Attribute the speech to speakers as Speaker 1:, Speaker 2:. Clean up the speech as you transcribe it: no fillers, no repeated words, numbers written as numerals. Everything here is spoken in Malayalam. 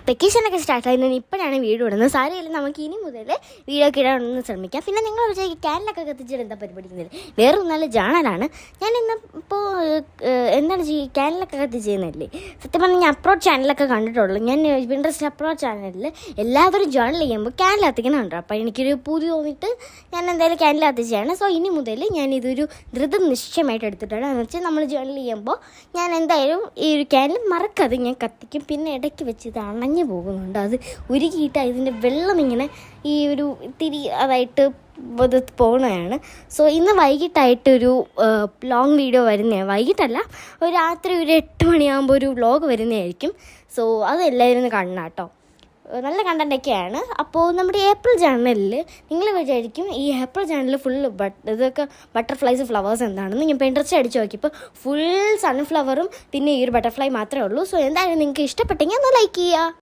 Speaker 1: വെക്കേഷനൊക്കെ സ്റ്റാർട്ടായിരുന്നു. ഇപ്പോഴാണ് വീഡിയോ ഇടുന്നത്. സാരമില്ല, നമുക്ക് ഇനി മുതൽ വീഡിയോ ഒക്കെ ഇടാനൊന്ന് ശ്രമിക്കാം. പിന്നെ നിങ്ങൾ വിചാരിക്കും ക്യാനിലൊക്കെ കത്തിച്ചിട്ട് എന്താ പരിപാടിക്കുന്നത്? വേറെ ഒന്നാലും ജേണലാണ്. ഞാൻ ഇന്നിപ്പോൾ എന്താണ് ക്യാനിലൊക്കെ കത്തിച്ചെന്നല്ലേ. സത്യം പറഞ്ഞാൽ ഞാൻ അപ്ലോഡ് ചാനലൊക്കെ കണ്ടിട്ടുള്ളൂ. ഞാൻ പിൻട്രസ്റ്റ് അപ്ലോഡ് ചാനലിൽ എല്ലാവരും ജേണൽ ചെയ്യുമ്പോൾ ക്യാനിൽ കത്തിക്കുന്നുണ്ട്. അപ്പോൾ എനിക്കൊരു പൂതി തോന്നിയിട്ട് ഞാൻ എന്തായാലും ക്യാനിൽ കത്തിച്ചാണ്. സോ ഇനി മുതൽ ഞാനിതൊരു ധൃതം നിശ്ചയമായിട്ട് എടുത്തിട്ടാണ്. എന്ന് വെച്ചാൽ നമ്മൾ ജേണൽ ചെയ്യുമ്പോൾ ഞാൻ എന്തായാലും ഈ ഒരു ക്യാനിൽ മറക്കാതെ ഞാൻ കത്തിക്കും. പിന്നെ ഇടയ്ക്ക് വെച്ച് ഇത് അണഞ്ഞു പോകുന്നുണ്ട്. അത് ഉരുകിയിട്ട് ഇതിൻ്റെ വെള്ളം ഇങ്ങനെ ഈ ഒരു തിരി അതായിട്ട് ഇത് പോകുന്നതാണ്. സോ ഇന്ന് വൈകിട്ടായിട്ടൊരു ലോങ് വീഡിയോ വരുന്നതാണ്. വൈകിട്ടല്ല, ഒരു രാത്രി ഒരു 8 മണിയാകുമ്പോൾ ഒരു വ്ളോഗ് വരുന്നതായിരിക്കും. സോ അതെല്ലാവരും കാണണം കേട്ടോ. നല്ല കണ്ടൻറ്റൊക്കെയാണ്. അപ്പോൾ നമ്മുടെ ഏപ്രിൽ ചാനലിൽ നിങ്ങൾ വിചാരിക്കും ഈ ഏപ്രിൽ ചാനലിൽ ഫുള്ള് ഇതൊക്കെ ബട്ടർഫ്ലൈസ് ഫ്ലവേഴ്സ് എന്താണെന്ന്. ഞാൻ പിൻട്രസ്റ്റ് അടിച്ച് നോക്കിയപ്പോൾ ഫുൾ സൺഫ്ലവറും പിന്നെ ഈ ഒരു ബട്ടർഫ്ലൈ മാത്രമേ ഉള്ളൂ. സോ എന്തായാലും നിങ്ങൾക്ക് ഇഷ്ടപ്പെട്ടെങ്കിൽ ഒന്ന് ലൈക്ക് ചെയ്യുക.